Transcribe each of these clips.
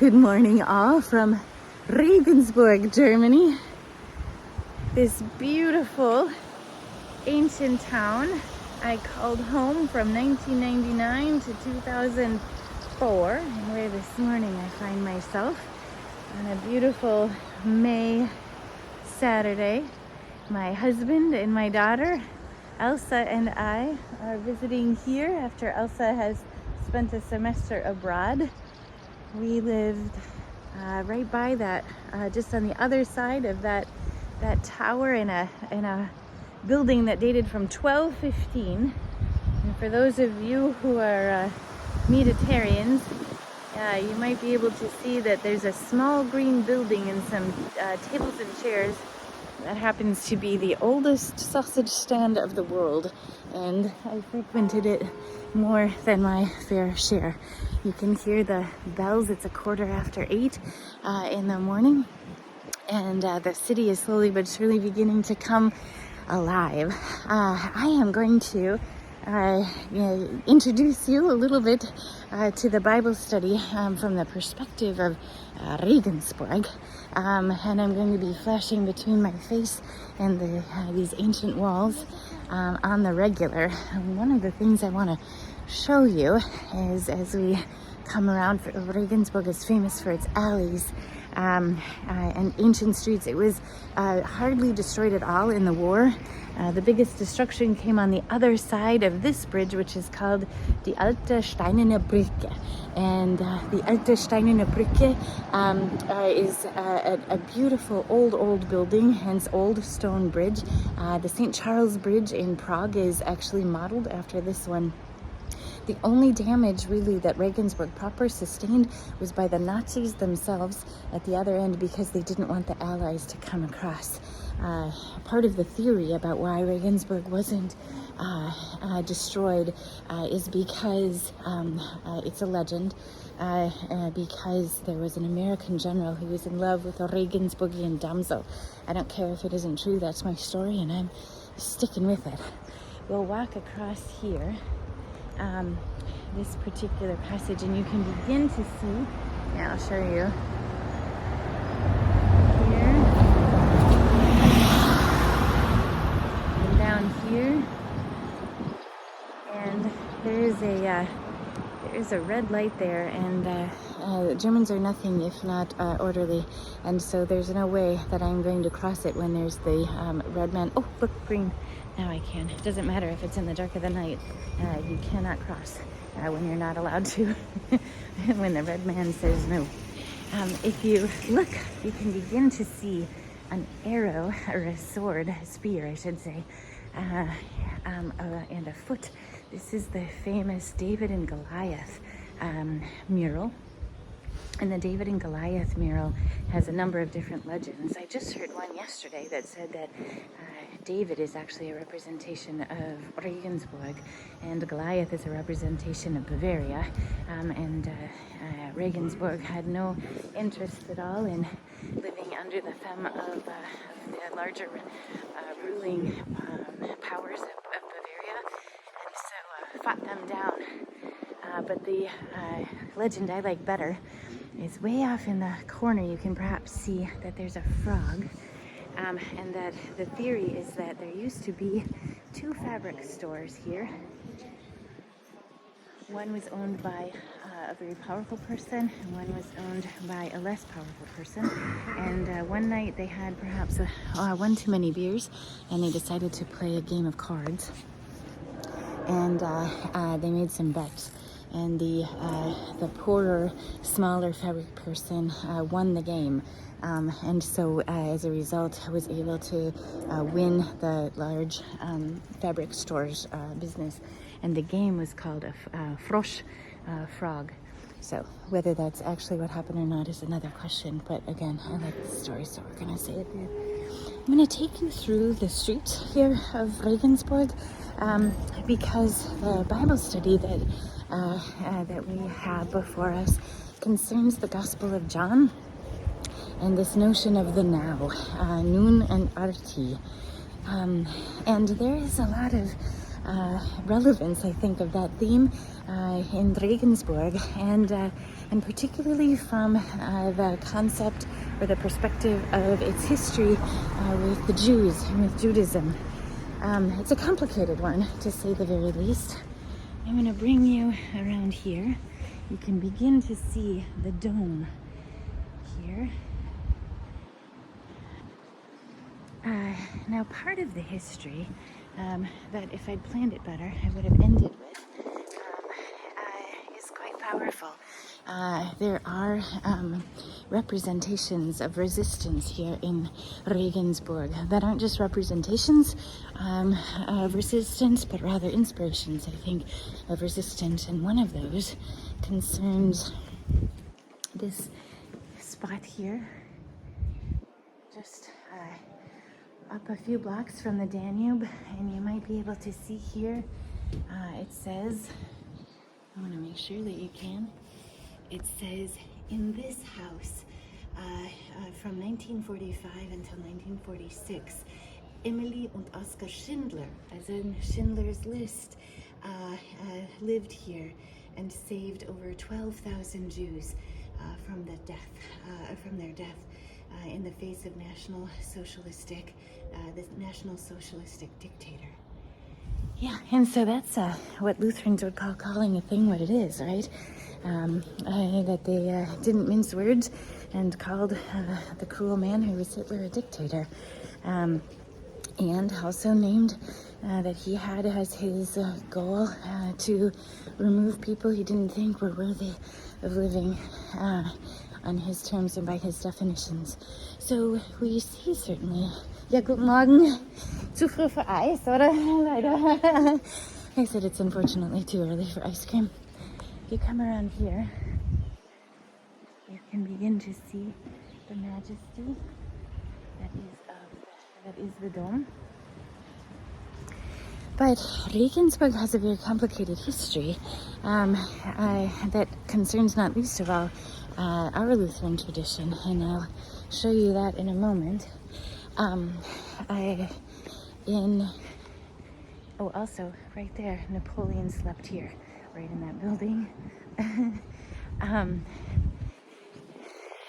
Good morning all from Regensburg, Germany. This beautiful ancient town I called home from 1999 to 2004, and where this morning I find myself on a beautiful May Saturday. My husband and my daughter Elsa and I are visiting here after Elsa has spent a semester abroad. We lived right by that, just on the other side of that tower in a building that dated from 1215. And for those of you who are Mediterraneans, you might be able to see that there's a small green building and some tables and chairs that happens to be the oldest sausage stand of the world, and I frequented it more than my fair share. You can hear the bells. It's 8:15 in the morning, and the city is slowly but surely beginning to come alive. I am going to introduce you a little bit to the Bible study from the perspective of Regensburg, and I'm going to be flashing between my face and these ancient walls on the regular. And one of the things I want to show you is, as we come around, Regensburg is famous for its alleys and ancient streets. It was hardly destroyed at all in the war. The biggest destruction came on the other side of this bridge, which is called the Alte Steinerne Brücke. And the Alte Steinerne Brücke is a beautiful old building, hence old stone bridge. The St. Charles Bridge in Prague is actually modeled after this one. The only damage really that Regensburg proper sustained was by the Nazis themselves at the other end, because they didn't want the Allies to come across. Part of the theory about why Regensburg wasn't destroyed is because it's a legend, because there was an American general who was in love with a Regensburgian damsel. I don't care if it isn't true, that's my story and I'm sticking with it. We'll walk across here, this particular passage, and you can begin to see, yeah, I'll show you. Here, and there's a red light there, and Germans are nothing if not orderly, and so there's no way that I'm going to cross it when there's the red man. Oh, look, green. Now I can. It doesn't matter if it's in the dark of the night. You cannot cross when you're not allowed to, when the red man says no. If you look, you can begin to see an arrow, or a sword, a spear I should say, and a foot. This is the famous David and Goliath mural. And the David and Goliath mural has a number of different legends. I just heard one yesterday that said that David is actually a representation of Regensburg, and Goliath is a representation of Bavaria, and Regensburg had no interest at all in living under the thumb of the larger ruling powers of Bavaria, and so fought them down. But the legend I like better is way off in the corner. You can perhaps see that there's a frog, and that the theory is that there used to be two fabric stores here. One was owned by a very powerful person, and one was owned by a less powerful person. And one night they had perhaps one too many beers, and they decided to play a game of cards. And they made some bets. And the poorer, smaller fabric person won the game. And so as a result, I was able to win the large fabric store's business. And the game was called a Frosch, frog. So whether that's actually what happened or not is another question. But again, I like the story, so we're going to say it there. I'm going to take you through the streets here of Regensburg, because the Bible study that we have before us concerns the Gospel of John and this notion of the now, nun and arti. And there is a lot of relevance, I think, of that theme in Regensburg. And and particularly from the concept or the perspective of its history with the Jews and with Judaism. It's a complicated one, to say the very least. I'm going to bring you around here. You can begin to see the dome here. Now, part of the history that if I'd planned it better, I would have ended with is quite powerful. There are representations of resistance here in Regensburg that aren't just representations of resistance, but rather inspirations, I think, of resistance. And one of those concerns this spot here, just up a few blocks from the Danube, and you might be able to see here, it says, I want to make sure that you can, it says, in this house, from 1945 until 1946, Emily und Oskar Schindler, as in Schindler's List, lived here and saved over 12,000 Jews from their death in the face of the National Socialistic dictator. Yeah, and so that's what Lutherans would call calling a thing what it is, right? That they didn't mince words and called the cruel man who was Hitler a dictator. And also named that he had as his goal to remove people he didn't think were worthy of living on his terms and by his definitions. So we see certainly. Ja, guten Morgen. Zu früh für Eis, oder? Leider. I said it's unfortunately too early for ice cream. If you come around here, you can begin to see the majesty that is the dome. But Regensburg has a very complicated history that concerns not least of all our Lutheran tradition, and I'll show you that in a moment. Also, right there, Napoleon slept here, right in that building.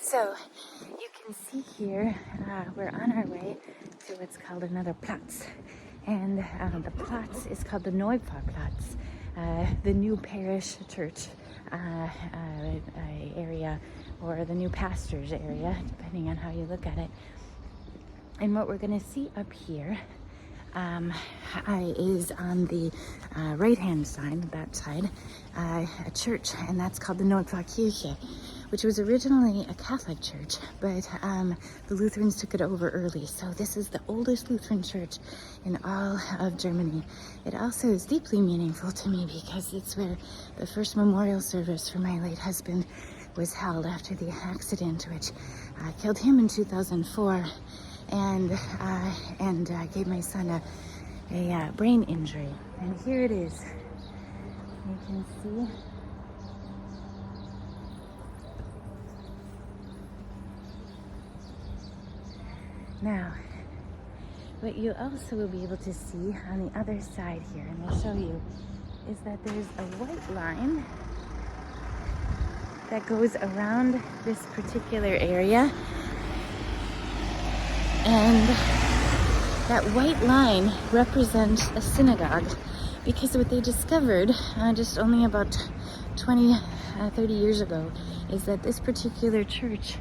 So, you can see here, we're on our way to what's called another Platz. And the Platz is called the Neupfarrplatz, the new parish church area, or the new pastor's area, depending on how you look at it. And what we're going to see up here is on the right-hand side, that side, a church, and that's called the Neupfarrkirche, which was originally a Catholic church, but the Lutherans took it over early. So this is the oldest Lutheran church in all of Germany. It also is deeply meaningful to me because it's where the first memorial service for my late husband was held after the accident, which killed him in 2004. And gave my son a brain injury. And here it is. You can see. Now, what you also will be able to see on the other side here, and I'll show you, is that there's a white line that goes around this particular area. And that white line represents a synagogue, because what they discovered just only about 30 years ago is that this particular church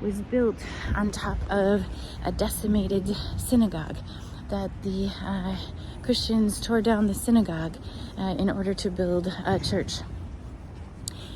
was built on top of a decimated synagogue, that the Christians tore down the synagogue in order to build a church.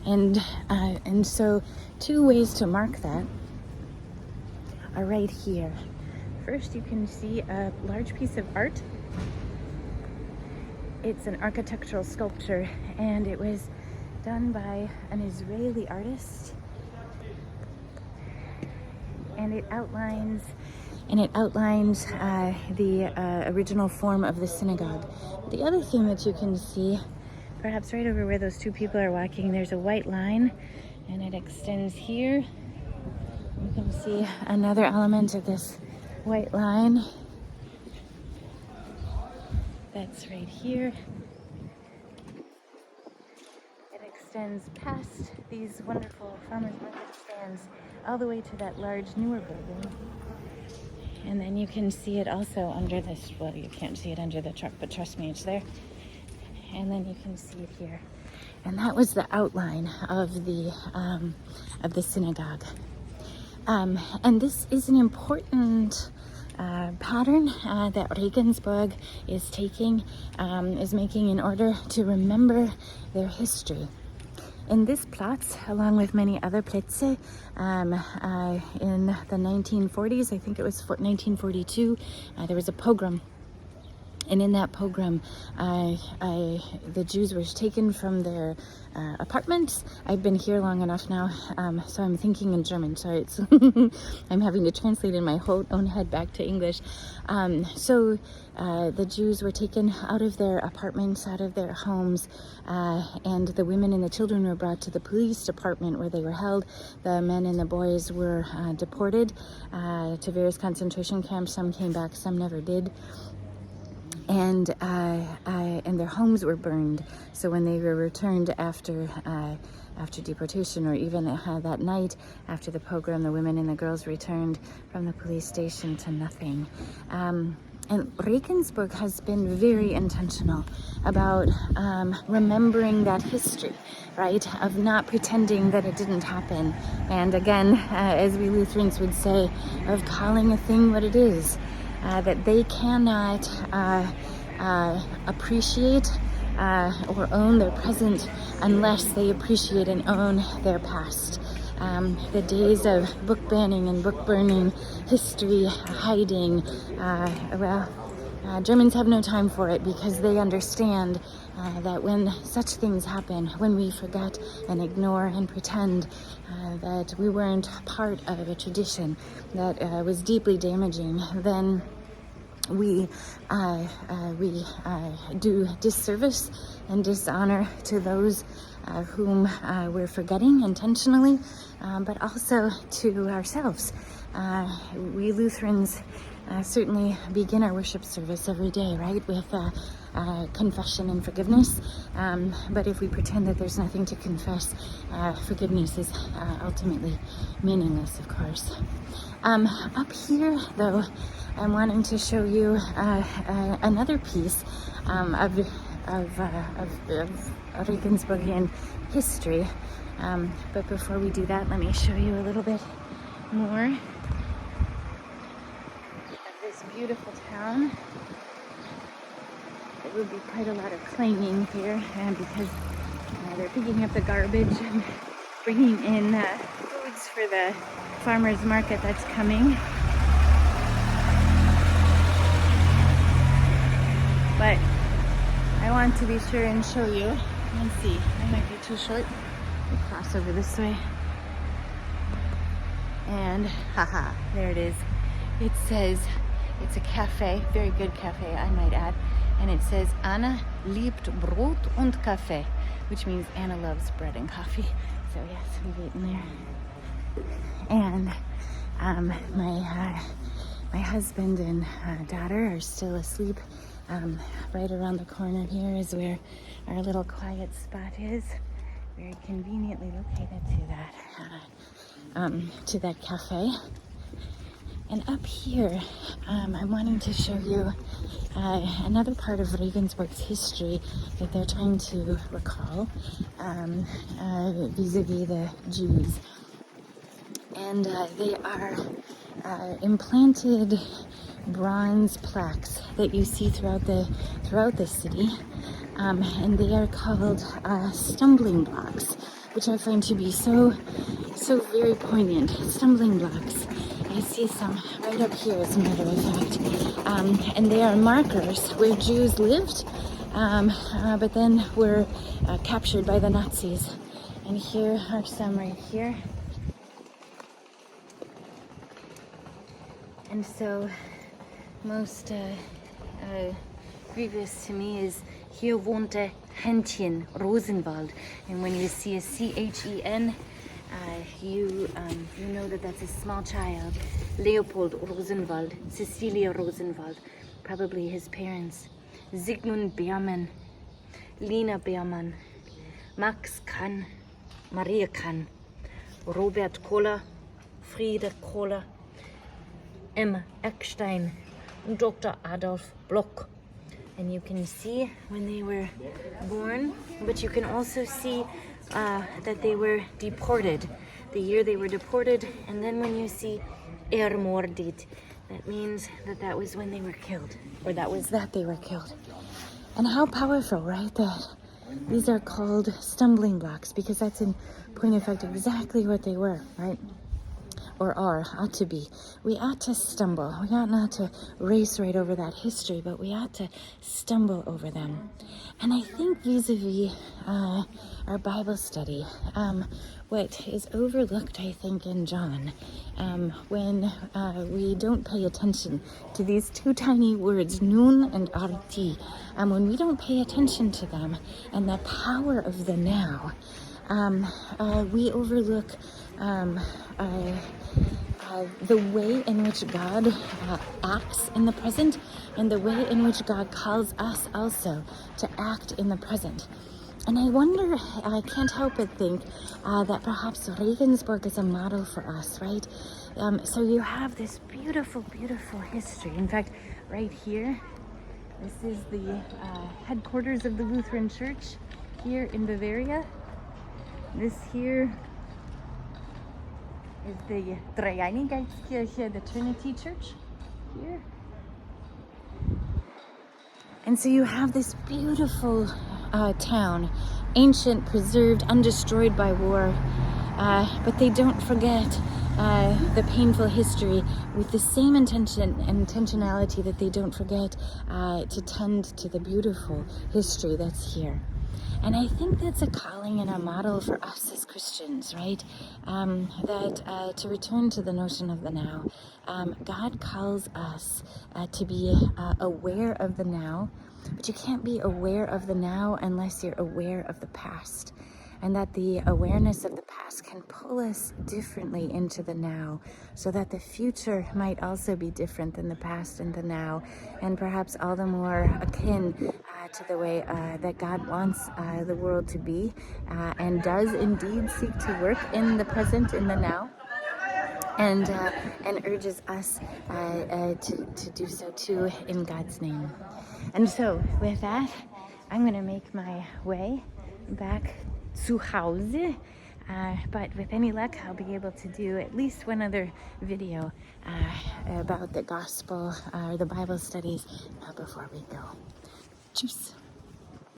And so two ways to mark that are right here. First, you can see a large piece of art. It's an architectural sculpture, and it was done by an Israeli artist. And it outlines the original form of the synagogue. The other thing that you can see, perhaps right over where those two people are walking, there's a white line, and it extends here. You can see another element of this white line that's right here. It extends past these wonderful farmers market stands all the way to that large newer building. And then you can see it also under this, well, you can't see it under the truck, but trust me, it's there. And then you can see it here. And that was the outline of the synagogue. And this is an important pattern that Regensburg is making in order to remember their history. In this Platz, along with many other Plätze, in the 1940s, I think it was 1942, there was a pogrom. And in that pogrom, the Jews were taken from their apartments. I've been here long enough now, so I'm thinking in German. Sorry, I'm having to translate in my own head back to English. So the Jews were taken out of their apartments, out of their homes, and the women and the children were brought to the police department where they were held. The men and the boys were deported to various concentration camps. Some came back, some never did. And their homes were burned. So when they were returned after deportation, or even that night after the pogrom, the women and the girls returned from the police station to nothing. And Regensburg has been very intentional about remembering that history, right? Of not pretending that it didn't happen. And again, as we Lutherans would say, of calling a thing what it is. That they cannot appreciate or own their present unless they appreciate and own their past. The days of book banning and book burning, history hiding, Germans have no time for it because they understand that when such things happen, when we forget and ignore and pretend that we weren't part of a tradition that was deeply damaging, then we do disservice and dishonor to those whom we're forgetting intentionally, but also to ourselves. We Lutherans certainly begin our worship service every day, right, with confession and forgiveness. But if we pretend that there's nothing to confess, forgiveness is ultimately meaningless, of course. Up here, though, I'm wanting to show you another piece of Regensburgian history. But before we do that, let me show you a little bit more of this beautiful town. There will be quite a lot of clanging here because they're picking up the garbage and bringing in foods for the farmers market that's coming. But I want to be sure and show you. Let's see, I might be too short. We'll cross over this way. And haha, there it is. It says, it's a cafe, very good cafe, I might add. And it says, Anna liebt Brot und Kaffee, which means Anna loves bread and coffee. So yes, we've eaten there. And my husband and daughter are still asleep. Right around the corner here is where our little quiet spot is, very conveniently located to that cafe. And up here, I'm wanting to show you another part of Regensburg's history that they're trying to recall vis-a-vis the Jews. And they are implanted bronze plaques that you see throughout the city, and they are called stumbling blocks, which I find to be so very poignant. Stumbling blocks. I see some right up here, as a matter of fact, and they are markers where Jews lived, but then were captured by the Nazis. And here are some right here. And so most grievous to me is hier wohnte Händchen Rosenwald, and when you see a C-H-E-N, you know that that's a small child. Leopold Rosenwald, Cecilia Rosenwald, probably his parents. Zygmunt Beermann, Lena Beermann, Max kann, Maria kann, Robert Kohler, Friede Kohler, M. Eckstein, and Dr. Adolf Bloch. And you can see when they were born, but you can also see that they were deported, the year they were deported. And then when you see ermordet, that means that that was when they were killed, or that was that they were killed. And how powerful, right? That these are called stumbling blocks, because that's in point of fact exactly what they were, right? Or ought to be. We ought to stumble. We ought not to race right over that history, but we ought to stumble over them. And I think vis-a-vis our Bible study, what is overlooked, I think, in John, when we don't pay attention to these two tiny words, nun and arti, when we don't pay attention to them and the power of the now, we overlook the way in which God acts in the present, and the way in which God calls us also to act in the present. And I wonder, I can't help but think that perhaps Regensburg is a model for us, right? So you have this beautiful, beautiful history. In fact, right here, this is the headquarters of the Lutheran Church here in Bavaria. This here is the Dreieinigkeitskirche, the Trinity Church here. And so you have this beautiful town, ancient, preserved, undestroyed by war, but they don't forget the painful history with the same intentionality that they don't forget to tend to the beautiful history that's here. And I think that's a calling and a model for us as Christians, right? That to return to the notion of the now, God calls us to be aware of the now, but you can't be aware of the now unless you're aware of the past. And that the awareness of the past can pull us differently into the now, so that the future might also be different than the past and the now, and perhaps all the more akin to the way that God wants the world to be, and does indeed seek to work in the present, in the now, and urges us to do so too in God's name. And so with that, I'm going to make my way back zu Hause, but with any luck I'll be able to do at least one other video about the gospel or the Bible studies before we go. Tschüss.